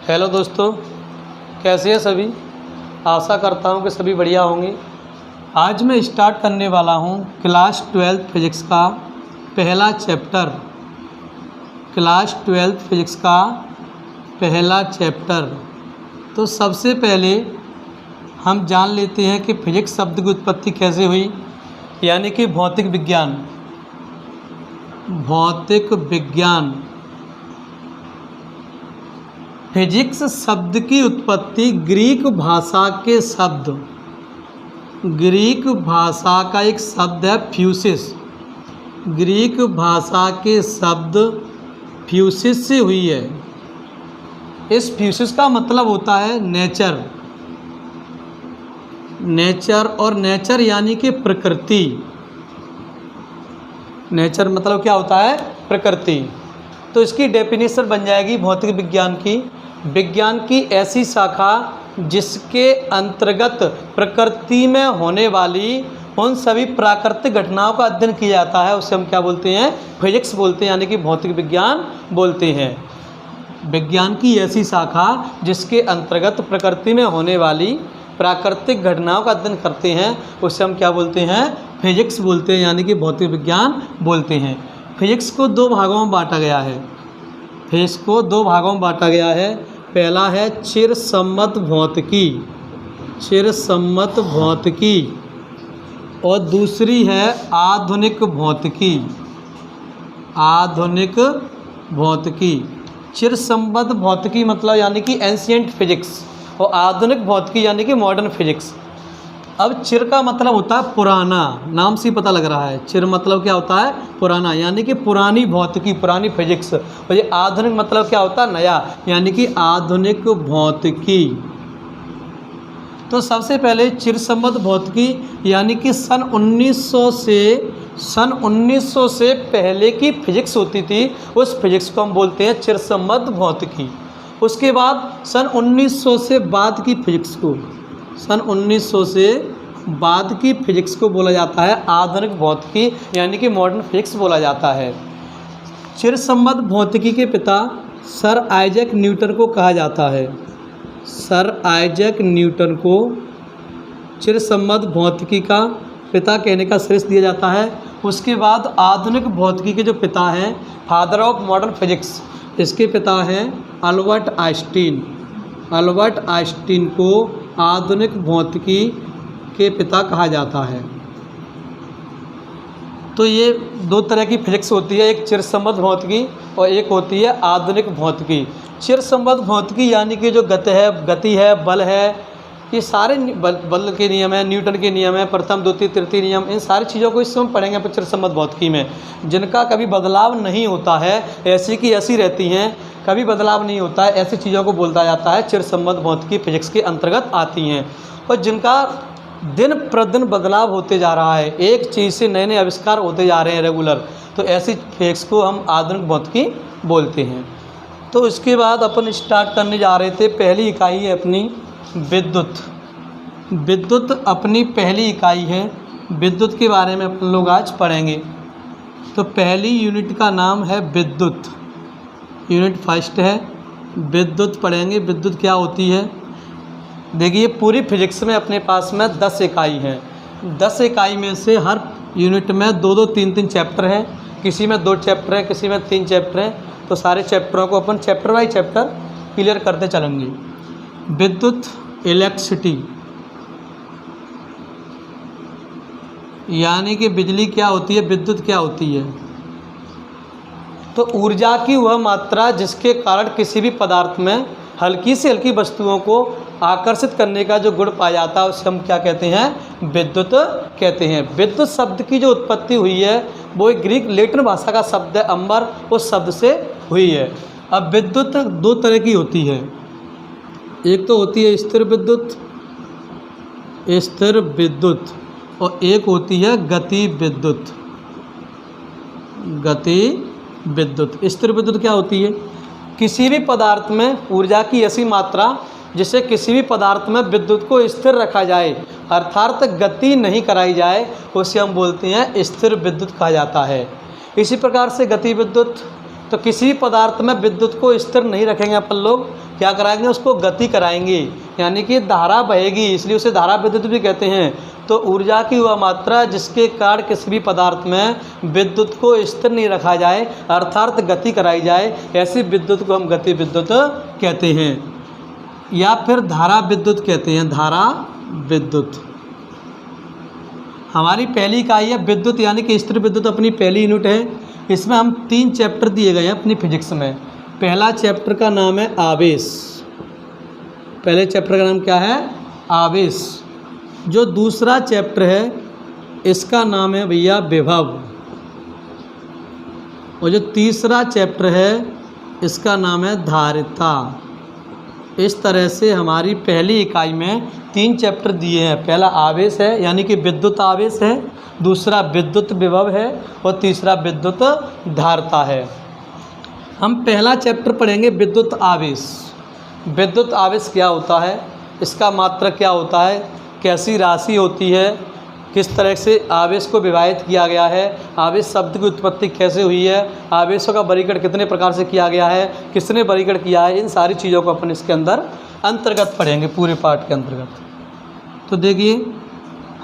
Hello दोस्तों, कैसे हैं सभी। आशा करता हूं कि सभी बढ़िया होंगे। आज मैं स्टार्ट करने वाला हूं क्लास 12 फिज़िक्स का पहला चैप्टर। क्लास 12 फिज़िक्स का पहला चैप्टर। तो सबसे पहले हम जान लेते हैं कि फिज़िक्स शब्द की उत्पत्ति कैसे हुई, यानी कि भौतिक विज्ञान। भौतिक विज्ञान। फिजिक्स शब्द की उत्पत्ति ग्रीक भाषा के शब्द, ग्रीक भाषा का एक शब्द है फ्यूसिस। ग्रीक भाषा के शब्द फ्यूसिस से हुई है। इस फ्यूसिस का मतलब होता है नेचर। नेचर और नेचर यानी कि प्रकृति। नेचर मतलब क्या होता है? प्रकृति। तो इसकी डेफिनेशन बन जाएगी भौतिक विज्ञान की, विज्ञान की ऐसी शाखा जिसके अंतर्गत प्रकृति में होने वाली उन सभी प्राकृतिक घटनाओं का अध्ययन किया जाता है, उसे हम क्या बोलते हैं? फिजिक्स बोलते हैं, यानी कि भौतिक विज्ञान बोलते हैं। विज्ञान की ऐसी शाखा जिसके अंतर्गत प्रकृति में होने वाली प्राकृतिक घटनाओं का अध्ययन करते हैं, उसे हम क्या बोलते हैं? फिजिक्स बोलते हैं, यानी कि भौतिक विज्ञान बोलते हैं। फिजिक्स को दो भागों में बांटा गया है। फिजिक्स को दो भागों में बांटा गया है। पहला है चिरसम्मत भौतिकी, चिरसम्मत भौतिकी, और दूसरी है आधुनिक भौतिकी, आधुनिक भौतिकी। चिरसम्मत भौतिकी मतलब यानी कि एंशिएंट फिजिक्स, और आधुनिक भौतिकी यानी कि मॉडर्न फिजिक्स। अब चिर का मतलब होता है पुराना, नाम से पता लग रहा है। चिर मतलब क्या होता है? पुराना, यानी कि पुरानी भौतिकी, पुरानी फिजिक्स। और ये आधुनिक मतलब क्या होता है? नया, यानी कि आधुनिक भौतिकी। तो सबसे पहले चिरसम्मत भौतिकी यानी कि सन 1900 से पहले की फिजिक्स होती थी, उस फिजिक्स को हम बोलते हैं चिरसम्मत भौतिकी। उसके बाद सन 1900 से बाद की फिजिक्स को, सन 1900 से बाद की फिजिक्स को बोला जाता है आधुनिक भौतिकी, यानी कि मॉडर्न फिजिक्स बोला जाता है। चिरसम्मत भौतिकी के पिता सर आइजैक न्यूटन को कहा जाता है। सर आइजैक न्यूटन को चिरसम्मत भौतिकी का पिता कहने का श्रेय दिया जाता है। उसके बाद आधुनिक भौतिकी के जो पिता हैं, फादर ऑफ मॉडर्न फिजिक्स, इसके पिता हैं अल्बर्ट आइंस्टीन। अल्बर्ट आइंस्टीन को आधुनिक भौतिकी के पिता कहा जाता है। तो ये दो तरह की फिजिक्स होती है, एक चिरसम्मत भौतिकी और एक होती है आधुनिक भौतिकी। चिरसम्मत भौतिकी यानी कि जो गति है, बल है, ये सारे बल के नियम है, न्यूटन के नियम है, प्रथम द्वितीय तृतीय नियम, इन सारी चीज़ों को इसमें पढ़ेंगे चिरसम्मत भौतिकी में, जिनका कभी बदलाव नहीं होता है, ऐसी की ऐसी रहती हैं, कभी बदलाव नहीं होता है, ऐसी चीज़ों को बोलता जाता है चिरसम्मत भौतिकी फिजिक्स के अंतर्गत आती हैं। और जिनका दिन प्रतिदिन बदलाव होते जा रहा है, एक चीज़ से नए नए आविष्कार होते जा रहे हैं रेगुलर, तो ऐसी फिजिक्स को हम आधुनिक भौतिकी बोलते हैं। तो इसके बाद अपन स्टार्ट करने जा रहे थे, पहली इकाई है अपनी विद्युत। विद्युत अपनी पहली इकाई है। विद्युत के बारे में अपन लोग आज पढ़ेंगे। तो पहली यूनिट का नाम है विद्युत। यूनिट फर्स्ट है विद्युत पढ़ेंगे। विद्युत क्या होती है? देखिए, पूरी फिजिक्स में अपने पास में 10 इकाई हैं। 10 इकाई में से हर यूनिट में 2-2, 3-3 चैप्टर हैं। किसी में 2 चैप्टर हैं, किसी में 3 चैप्टर हैं। तो सारे चैप्टरों को अपन चैप्टर बाई चैप्टर क्लियर करते चलेंगे। विद्युत, इलेक्ट्रिसिटी, यानी कि बिजली क्या होती है, विद्युत क्या होती है? तो ऊर्जा की वह मात्रा जिसके कारण किसी भी पदार्थ में हल्की से हल्की वस्तुओं को आकर्षित करने का जो गुण पाया जाता है, उसे हम क्या कहते हैं? विद्युत कहते हैं। विद्युत शब्द की जो उत्पत्ति हुई है वो एक ग्रीक लैटिन भाषा का शब्द है अम्बर, उस शब्द से हुई है। अब विद्युत 2 तरह की होती है। एक तो होती है स्थिर विद्युत, स्थिर विद्युत, और एक होती है गति विद्युत। गति विद्युत। स्थिर विद्युत क्या होती है? किसी भी पदार्थ में ऊर्जा की ऐसी मात्रा जिससे किसी भी पदार्थ में विद्युत को स्थिर रखा जाए, अर्थात गति नहीं कराई जाए, उसे हम बोलते हैं स्थिर विद्युत कहा जाता है। इसी प्रकार से गति विद्युत, तो किसी भी पदार्थ में विद्युत को स्थिर नहीं रखेंगे अपन लोग, क्या कराएंगे, उसको गति कराएंगे, यानी कि धारा बहेगी, इसलिए उसे धारा विद्युत भी कहते हैं। तो ऊर्जा की वह मात्रा जिसके कारण किसी भी पदार्थ में विद्युत को स्थिर नहीं रखा जाए, अर्थात गति कराई जाए, ऐसी विद्युत को हम गति विद्युत कहते हैं या फिर धारा विद्युत कहते हैं। धारा विद्युत हमारी पहली इकाई है विद्युत, यानी कि स्थिर विद्युत अपनी पहली यूनिट है। इसमें हम 3 चैप्टर दिए गए हैं अपनी फिजिक्स में। पहला चैप्टर का नाम है आवेश। पहले चैप्टर का नाम क्या है, आवेश। जो दूसरा चैप्टर है इसका नाम है भैया विभव, और जो तीसरा चैप्टर है इसका नाम है धारिता। इस तरह से हमारी पहली इकाई में 3 चैप्टर दिए हैं। पहला आवेश है, यानी कि विद्युत आवेश है, दूसरा विद्युत विभव है, और तीसरा विद्युत धारिता है। हम पहला चैप्टर पढ़ेंगे विद्युत आवेश। विद्युत आवेश क्या होता है, इसका मात्रक क्या होता है, कैसी राशि होती है, किस तरह से आवेश को विभाजित किया गया है, आवेश शब्द की उत्पत्ति कैसे हुई है, आवेशों का वर्गीकरण कितने प्रकार से किया गया है, किसने वर्गीकरण किया है, इन सारी चीज़ों को अपन इसके अंदर अंतर्गत पढ़ेंगे, पूरे पाठ के अंतर्गत। तो देखिए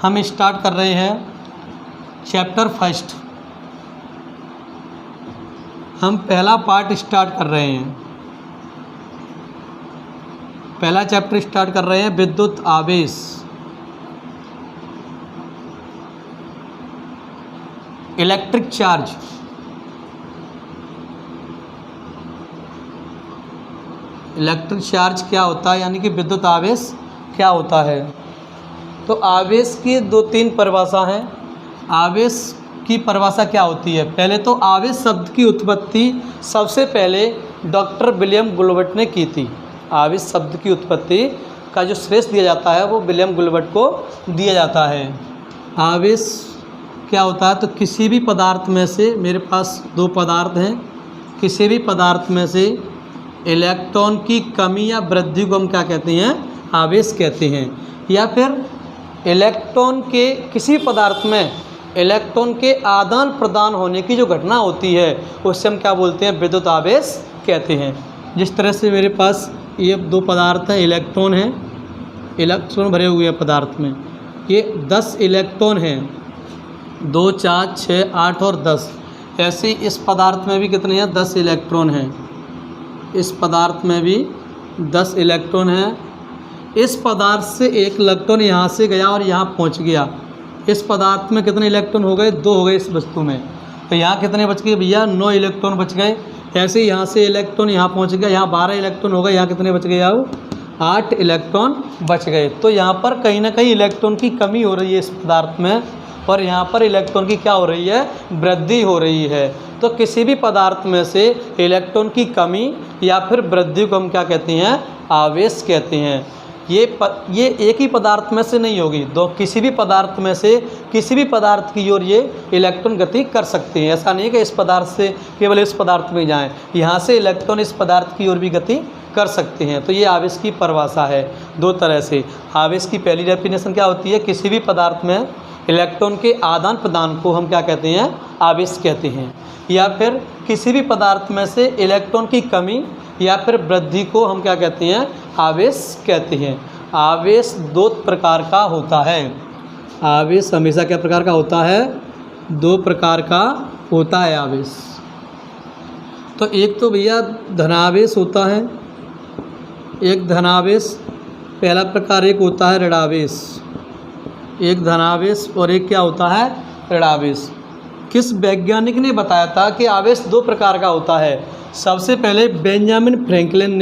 हम स्टार्ट कर रहे हैं चैप्टर फर्स्ट। हम पहला पार्ट स्टार्ट कर रहे हैं, पहला चैप्टर स्टार्ट कर रहे हैं विद्युत आवेश। Electric charge. इलेक्ट्रिक चार्ज क्या होता है, यानी कि विद्युत आवेश क्या होता है। तो आवेश की 2-3 परिभाषा हैं। आवेश की परिभाषा क्या होती है, पहले तो आवेश शब्द की उत्पत्ति सबसे पहले डॉक्टर विलियम गुलबर्ट ने की थी। आवेश शब्द की उत्पत्ति का जो श्रेय दिया जाता है वो विलियम गुलबर्ट को दिया जाता है। आवेश क्या होता है, तो किसी भी पदार्थ में से, मेरे पास 2 पदार्थ हैं, किसी भी पदार्थ में से इलेक्ट्रॉन की कमी या वृद्धि को हम क्या कहते हैं, आवेश कहते हैं। या फिर इलेक्ट्रॉन के, किसी पदार्थ में इलेक्ट्रॉन के आदान प्रदान होने की जो घटना होती है उससे हम क्या बोलते हैं, विद्युत आवेश कहते हैं। जिस तरह से मेरे पास ये 2 पदार्थ हैं, इलेक्ट्रॉन हैं, इलेक्ट्रॉन भरे हुए हैं पदार्थ में, ये 10 इलेक्ट्रॉन हैं, 2, 4, 6, 8 और 10। ऐसे इस पदार्थ में भी कितने हैं, 10 इलेक्ट्रॉन हैं। इस पदार्थ में भी 10 इलेक्ट्रॉन हैं। इस पदार्थ से एक इलेक्ट्रॉन यहाँ से गया और यहाँ पहुँच गया। इस पदार्थ में कितने इलेक्ट्रॉन हो गए, 2 हो गए इस वस्तु में। तो यहाँ कितने बच गए भैया, 9 इलेक्ट्रॉन बच गए। ऐसे ही यहाँ से इलेक्ट्रॉन यहाँ पहुँच गया, यहाँ 12 इलेक्ट्रॉन हो गए, यहाँ कितने बच गए, आओ 8 इलेक्ट्रॉन बच गए। तो यहाँ पर कहीं ना कहीं इलेक्ट्रॉन की कमी हो रही है इस पदार्थ में, और यहाँ पर इलेक्ट्रॉन की क्या हो रही है, वृद्धि हो रही है। तो किसी भी पदार्थ में से इलेक्ट्रॉन की कमी या फिर वृद्धि को हम क्या कहते हैं, आवेश कहते हैं। ये एक ही पदार्थ में से नहीं होगी, किसी भी पदार्थ में से किसी भी पदार्थ की ओर ये इलेक्ट्रॉन गति कर सकते हैं। ऐसा नहीं कि इस पदार्थ से केवल इस पदार्थ में जाएं, यहाँ से इलेक्ट्रॉन इस पदार्थ की ओर भी गति कर सकते हैं। तो ये आवेश की परिभाषा है 2 तरह से। आवेश की पहली डेफिनेशन क्या होती है, किसी भी पदार्थ में इलेक्ट्रॉन के आदान प्रदान को हम क्या कहते हैं, आवेश कहते हैं। या फिर किसी भी पदार्थ में से इलेक्ट्रॉन की कमी या फिर वृद्धि को हम क्या कहते हैं, आवेश कहते हैं। आवेश 2 प्रकार का होता है। आवेश हमेशा क्या प्रकार का होता है, 2 प्रकार का होता है आवेश। तो एक तो भैया धनावेश होता है, एक धनावेश, पहला प्रकार एक होता है ऋणावेश। एक धनावेश और एक क्या होता है, ऋणावेश। किस वैज्ञानिक ने बताया था कि आवेश 2 प्रकार का होता है। सबसे पहले बेंजामिन फ्रैंकलिन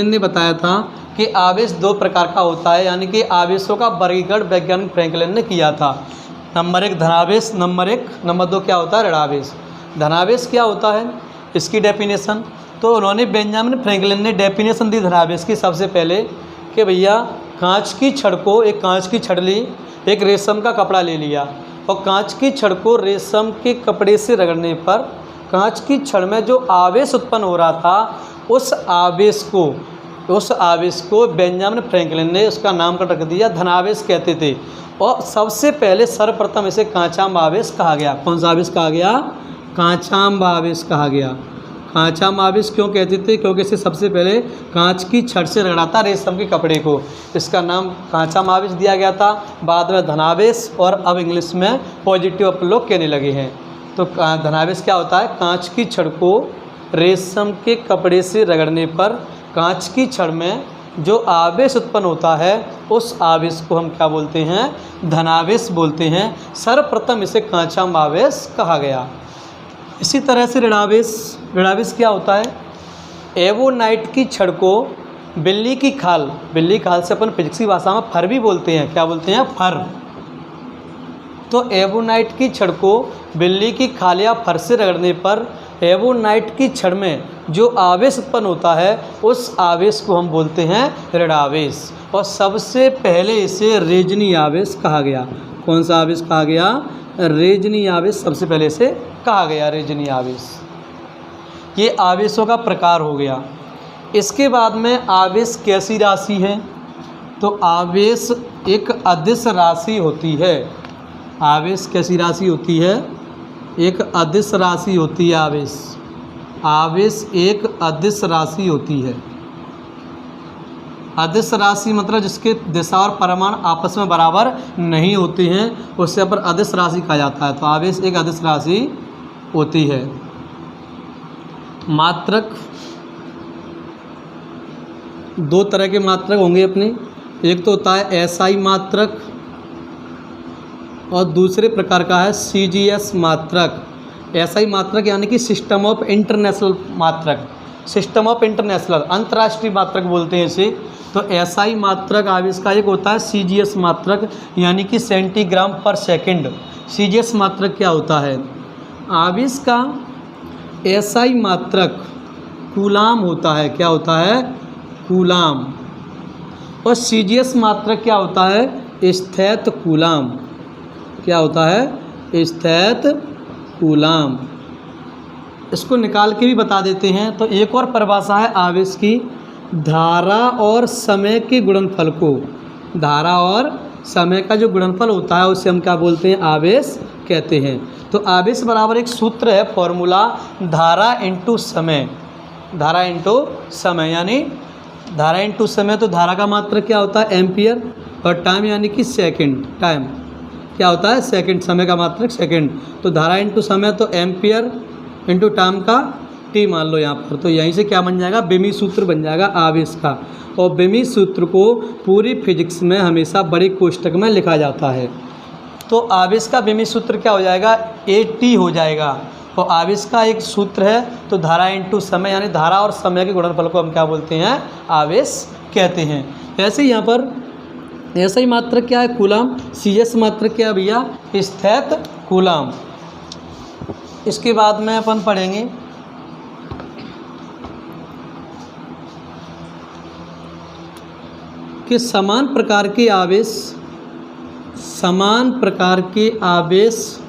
ने बताया था कि आवेश 2 प्रकार का होता है, यानी कि आवेशों का वर्गीकरण वैज्ञानिक फ्रैंकलिन ने किया था। नंबर 1 धनावेश, नंबर 2 क्या होता है, ऋणावेश। धनावेश क्या होता है, इसकी डेफिनेशन तो उन्होंने, बेंजामिन फ्रैंकलिन ने डेफिनेशन दी धनावेश की सबसे पहले कि भैया कांच की छड़ को, एक कांच की छड़ ली, एक रेशम का कपड़ा ले लिया और कांच की छड़ को रेशम के कपड़े से रगड़ने पर कांच की छड़ में जो आवेश उत्पन्न हो रहा था उस आवेश को उस आवेश को बेंजामिन फ्रैंकलिन ने उसका नामकरण रख दिया धनावेश कहते थे। और सबसे पहले सर्वप्रथम इसे कांचाम आवेश कहा गया। कौन सा आवेश कहा गया? कांचाम आवेश कहा गया। कांचाम आवेश क्यों कहते थे? क्योंकि इसे सबसे पहले कांच की छड़ से रगड़ा था रेशम के कपड़े को, इसका नाम कांचाम आवेश दिया गया था। बाद में धनावेश और अब इंग्लिश में पॉजिटिव अपन लोग कहने लगे हैं। तो धनावेश क्या होता है? कांच की छड़ को रेशम के कपड़े से रगड़ने पर कांच की छड़ में जो आवेश उत्पन्न होता है उस आवेश को हम क्या बोलते हैं? धनावेश बोलते हैं। सर्वप्रथम इसे कांचाम आवेश कहा गया। इसी तरह से ऋणावेश। ऋणावेश क्या होता है? एवोनाइट की छड़ को बिल्ली की खाल से अपन फिजिक्स की भाषा में फर भी बोलते हैं। क्या बोलते हैं? फर। तो एवोनाइट की छड़ को बिल्ली की खाल या फर से रगड़ने पर एवोनाइट की छड़ में जो आवेश उत्पन्न होता है उस आवेश को हम बोलते हैं ऋणावेश। और सबसे पहले इसे रेजनी आवेश कहा गया। कौन सा आवेश कहा गया? रेजनी आवेश सबसे पहले इसे कहा गया, रेजनी आवेश। ये आवेशों का प्रकार हो गया। इसके बाद में आवेश कैसी राशि है? तो आवेश एक अदिश राशि होती है। आवेश कैसी राशि होती है? एक अदिश राशि होती है आवेश। आवेश एक अदिश राशि होती है। अदिश राशि मतलब जिसके दिशा और परिमाण आपस में बराबर नहीं होते हैं उससे अपन अदिश राशि कहा जाता है। तो आवेश एक अदिश राशि होती है। मात्रक, दो तरह के मात्रक होंगे अपने। एक तो होता है एसआई मात्रक और दूसरे प्रकार का है सीजीएस मात्रक। एसआई मात्रक यानी कि सिस्टम ऑफ इंटरनेशनल मात्रक, सिस्टम ऑफ इंटरनेशनल अंतर्राष्ट्रीय मात्रक बोलते हैं इसे। तो एसआई मात्रक आवेश का एक होता है सीजीएस मात्रक यानी कि सेंटीग्राम पर सेकंड। सीजीएस मात्रक क्या होता है? आवेश का एसआई मात्रक कूलाम होता है। क्या होता है? कूलाम। और सीजीएस मात्रक क्या होता है? स्थैत कूलाम। क्या होता है? स्थैत कूलाम। इसको निकाल के भी बता देते हैं। तो एक और परिभाषा है आवेश की, धारा और समय के गुणनफल को, धारा और समय का जो गुणनफल होता है उसे हम क्या बोलते हैं? आवेश कहते हैं। तो आवेश बराबर एक सूत्र है, फॉर्मूला, धारा इंटू समय। धारा इंटू समय यानी धारा इंटू समय। तो धारा का मात्रक क्या होता है? एम्पियर। और टाइम यानी कि सेकंड। टाइम क्या होता है? सेकंड। समय का मात्रक सेकंड। तो धारा इंटू समय तो एम्पियर इंटू टाइम का टी मान लो यहाँ पर। तो यहीं से क्या बन जाएगा? बिमी सूत्र बन जाएगा आवेश का। और बिमी सूत्र को पूरी फिजिक्स में हमेशा बड़े कोष्टक में लिखा जाता है। तो आवेश का बिमी सूत्र क्या हो जाएगा? AT हो जाएगा। और आवेश का एक सूत्र है तो धारा इंटू समय यानी धारा और समय के गुणनफल को हम क्या बोलते हैं? आवेश कहते हैं। ऐसे यहाँ पर ऐसा ही मात्रक क्या है? कूलाम। सीजीएस मात्रक क्या है भैया? स्थैत कूलाम। इसके बाद में अपन पढ़ेंगे कि समान प्रकार के आवेश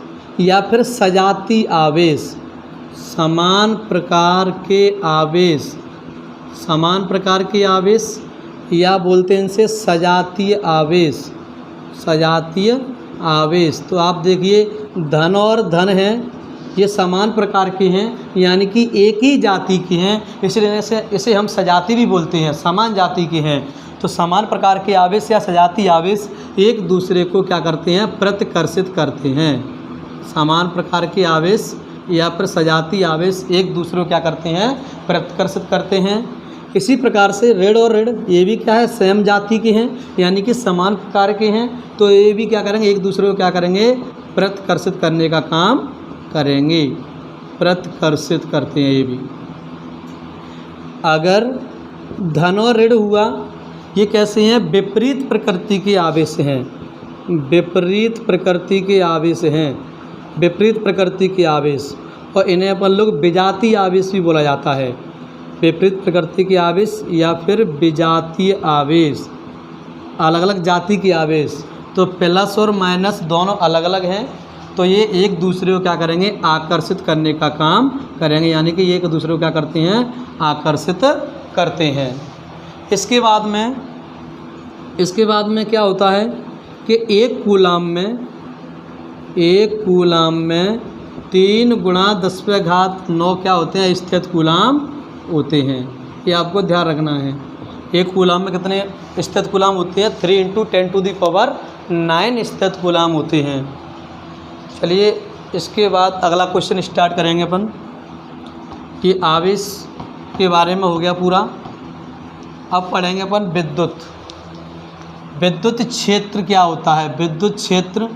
या फिर सजाती आवेश, समान प्रकार के आवेश या बोलते हैं इनसे सजातीय आवेश। तो आप देखिए धन और धन हैं, ये समान प्रकार के हैं यानी कि एक ही जाति के हैं, इसलिए इसे हम सजाती भी बोलते हैं, समान जाति के हैं। तो समान प्रकार के आवेश या सजाती आवेश एक दूसरे को क्या करते हैं? प्रतिकर्षित करते हैं। समान प्रकार के आवेश या फिर सजाती आवेश एक दूसरे को क्या करते हैं? प्रतिकर्षित करते हैं। इसी प्रकार से ऋण और ऋण ये भी क्या है? सेम जाति के हैं यानी कि समान प्रकार के हैं। तो ये भी क्या करेंगे? एक दूसरे को क्या करेंगे? प्रतिकर्षित करने का काम करेंगे, प्रतिकर्षित करते हैं ये भी। अगर धन और ऋण हुआ, ये कैसे हैं? विपरीत प्रकृति के आवेश हैं, विपरीत प्रकृति के आवेश हैं, विपरीत प्रकृति के आवेश। और इन्हें अपन लोग विजातीय आवेश भी बोला जाता है। विपरीत प्रकृति के आवेश या फिर विजातीय आवेश, अलग अलग जाति के आवेश। तो प्लस और माइनस दोनों अलग अलग हैं, तो ये एक दूसरे को क्या करेंगे? आकर्षित करने का काम करेंगे, यानी कि ये एक दूसरे को क्या करते हैं? आकर्षित करते हैं। इसके बाद में क्या होता है कि एक कूलाम में 3 × 10⁻9 क्या होते हैं, स्थित कूलाम होते हैं। ये आपको ध्यान रखना है। एक कूलाम में कितने स्थित कूलाम होते हैं? 3 × 10⁹ स्थित कूलाम होते हैं। चलिए इसके बाद अगला क्वेश्चन स्टार्ट करेंगे अपन कि आवेश के बारे में हो गया पूरा। अब पढ़ेंगे अपन विद्युत क्षेत्र क्या होता है, विद्युत क्षेत्र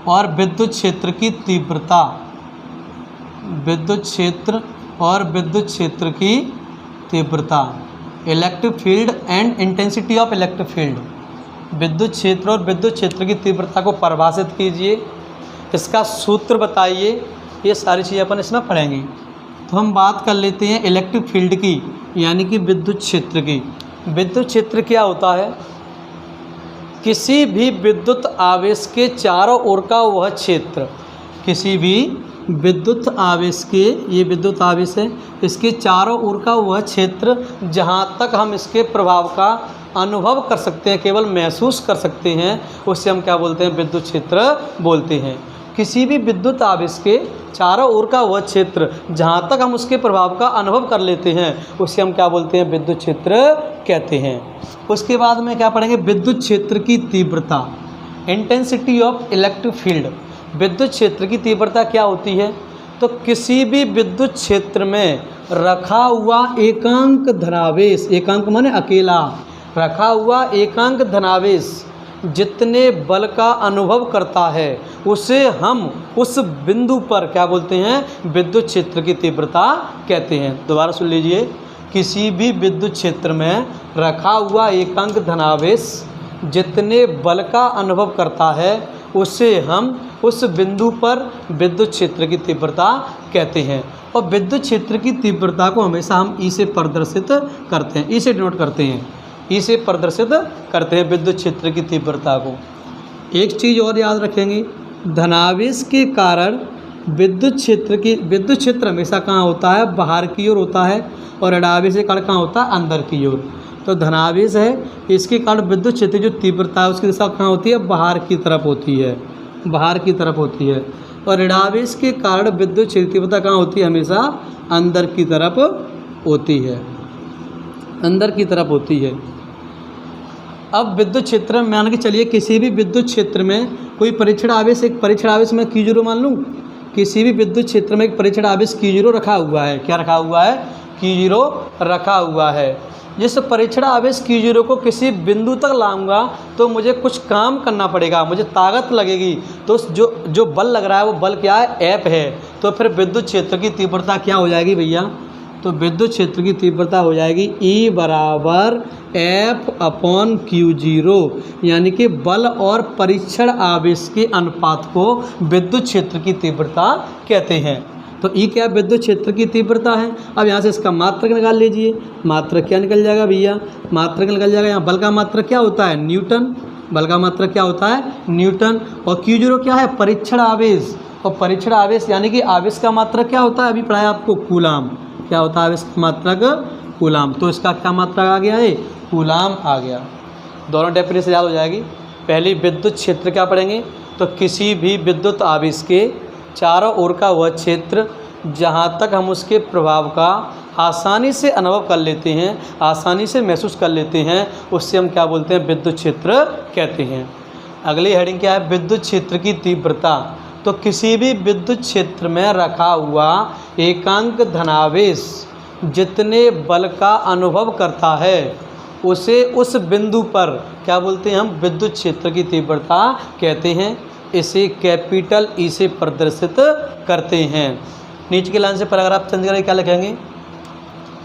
और विद्युत क्षेत्र की तीव्रता, विद्युत क्षेत्र और विद्युत क्षेत्र की तीव्रता, electric field and intensity of electric field. विद्युत क्षेत्र और विद्युत क्षेत्र की तीव्रता को परिभाषित कीजिए, इसका सूत्र बताइए, ये सारी चीज़ें अपन इसमें पढ़ेंगे। तो हम बात कर लेते हैं इलेक्ट्रिक फील्ड की, यानी कि विद्युत क्षेत्र की। विद्युत क्षेत्र क्या होता है? किसी भी विद्युत आवेश के चारों ओर का वह क्षेत्र, किसी भी विद्युत आवेश के, ये विद्युत आवेश है, इसके चारों ओर का वह क्षेत्र जहाँ तक हम इसके प्रभाव का अनुभव कर सकते हैं, केवल महसूस कर सकते हैं, उससे हम क्या बोलते हैं? विद्युत क्षेत्र बोलते हैं। किसी भी विद्युत आवेश के चारों ओर का वह क्षेत्र जहाँ तक हम उसके प्रभाव का अनुभव कर लेते हैं, उसे हम क्या बोलते हैं? विद्युत क्षेत्र कहते हैं। उसके बाद में क्या पढ़ेंगे? विद्युत क्षेत्र की तीव्रता, इंटेंसिटी ऑफ इलेक्ट्रिक फील्ड। विद्युत क्षेत्र की तीव्रता क्या होती है? तो किसी भी विद्युत क्षेत्र में रखा हुआ एकांक धनावेश, एकांक माने अकेला, रखा हुआ एकांक धनावेश जितने बल का अनुभव करता है, उसे हम उस बिंदु पर क्या बोलते हैं? विद्युत क्षेत्र की तीव्रता कहते हैं। दोबारा सुन लीजिए, किसी भी विद्युत क्षेत्र में रखा हुआ एकांक धनावेश जितने बल का अनुभव करता है, उसे हम उस बिंदु पर विद्युत क्षेत्र की तीव्रता कहते हैं। और विद्युत क्षेत्र की तीव्रता को हमेशा हम ई से प्रदर्शित करते हैं, ई से डिनोट करते हैं, ई से प्रदर्शित करते हैं विद्युत क्षेत्र की तीव्रता को। एक चीज़ और याद रखेंगे, धनावेश के कारण विद्युत क्षेत्र हमेशा कहाँ होता है? बाहर की ओर होता है, और ऋणावेश के कारण कहाँ होता है? अंदर की ओर। तो धनावेश है, इसके कारण विद्युत क्षेत्र जो तीव्रता है उसकी दिशा कहाँ होती है? बाहर की तरफ होती है, बाहर की तरफ होती है। और ऋणावेश के कारण विद्युत क्षेत्र तीव्रता कहाँ होती है? हमेशा अंदर की तरफ होती है, अंदर की तरफ होती है। अब विद्युत क्षेत्र में मान के चलिए, किसी भी विद्युत क्षेत्र में कोई परीक्षण आवेश, एक परीक्षण आवेश में Q0 मान लूँ, किसी भी विद्युत क्षेत्र में एक परीक्षण आवेश Q0 रखा हुआ है। क्या रखा हुआ है? Q0 रखा हुआ है। जिस परीक्षण आवेश Q0 को किसी बिंदु तक लाऊंगा तो मुझे कुछ काम करना पड़ेगा, मुझे ताकत लगेगी। तो जो बल लग रहा है वो बल क्या है? F है। तो फिर विद्युत क्षेत्र की तीव्रता क्या हो जाएगी भैया? तो विद्युत क्षेत्र की तीव्रता हो जाएगी E = F/Q0, यानी कि बल और परीक्षण आवेश के अनुपात को विद्युत क्षेत्र की तीव्रता कहते हैं। तो E क्या? विद्युत क्षेत्र की तीव्रता है। अब यहाँ से इसका मात्रक निकाल लीजिए। मात्रक क्या निकल जाएगा भैया? मात्रक निकल जाएगा, यहाँ बल का मात्रक क्या होता है? न्यूटन। बल का मात्रक क्या होता है? न्यूटन। और Q0 क्या है? परीक्षण आवेश। और परीक्षण आवेश यानी कि आवेश का मात्रक क्या होता है? अभी पढ़ाया आपको, कूलाम। क्या होता है आवेश का मात्रक? कूलाम। तो इसका क्या मात्रक आ गया है? कूलाम आ गया। दोनों डेफिनेशन याद हो जाएगी। पहली विद्युत क्षेत्र क्या पढ़ेंगे? तो किसी भी विद्युत आवेश के चारों ओर का वह क्षेत्र जहाँ तक हम उसके प्रभाव का आसानी से अनुभव कर लेते हैं, आसानी से महसूस कर लेते हैं, उससे हम क्या बोलते हैं? विद्युत क्षेत्र कहते हैं। अगली हेडिंग क्या है? विद्युत क्षेत्र की तीव्रता। तो किसी भी विद्युत क्षेत्र में रखा हुआ एकांक धनावेश जितने बल का अनुभव करता है, उसे उस बिंदु पर क्या बोलते हैं? हम विद्युत क्षेत्र की तीव्रता कहते हैं। इसे कैपिटल ई से प्रदर्शित करते हैं। नीचे के लाइन से पैराग्राफ चेंज करके क्या लिखेंगे?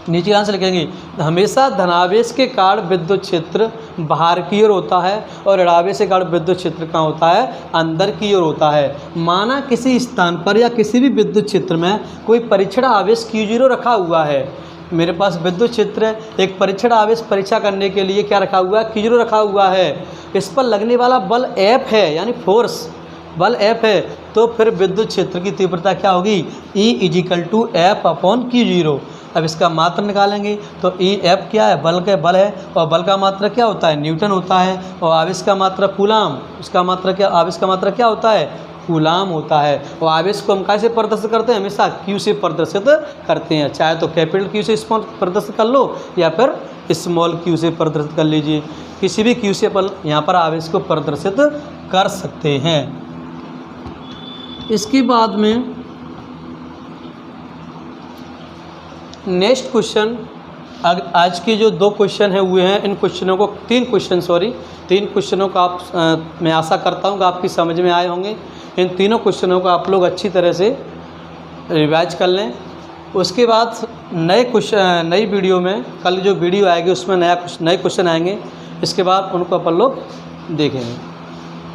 नीचे लाइन से लिखेंगे, हमेशा धनावेश के कारण विद्युत क्षेत्र बाहर की ओर होता है, और ऋणावेश के कारण विद्युत क्षेत्र कहाँ होता है? अंदर की ओर होता है। माना किसी स्थान पर या किसी भी विद्युत क्षेत्र में कोई परीक्षण आवेश Q0 रखा हुआ है। मेरे पास विद्युत क्षेत्र है, एक परीक्षण आवेश परीक्षा करने के लिए क्या रखा हुआ है? Q0 रखा हुआ है। इस पर लगने वाला बल F है, यानी फोर्स, बल F है। तो फिर विद्युत क्षेत्र की तीव्रता क्या होगी? E = F/Q0। अब इसका मात्रा निकालेंगे तो ई एफ क्या है, बल का बल है, और बल का मात्रा क्या होता है, न्यूटन होता है, और आवेश का मात्रा कूलाम, उसका मात्रा क्या, आवेश का मात्रा क्या होता है, कूलाम होता है। और आवेश को हम कैसे प्रदर्शित करते हैं, हमेशा क्यू से प्रदर्शित करते हैं, चाहे तो कैपिटल क्यू से स्मॉल प्रदर्शित कर लो या फिर स्मॉल क्यू से प्रदर्शित कर लीजिए, किसी भी क्यू से पर यहाँ पर आवेश को प्रदर्शित कर सकते हैं। इसके बाद में नेक्स्ट क्वेश्चन, आज के जो 2 क्वेश्चन है हुए हैं, इन क्वेश्चनों को 3 क्वेश्चनों को आप मैं आशा करता हूँ कि आपकी समझ में आए होंगे। इन तीनों क्वेश्चनों को आप लोग अच्छी तरह से रिवाइज कर लें। उसके बाद नई वीडियो में, कल जो वीडियो आएगी उसमें नए क्वेश्चन आएंगे, इसके बाद उनको अपन लोग देखेंगे।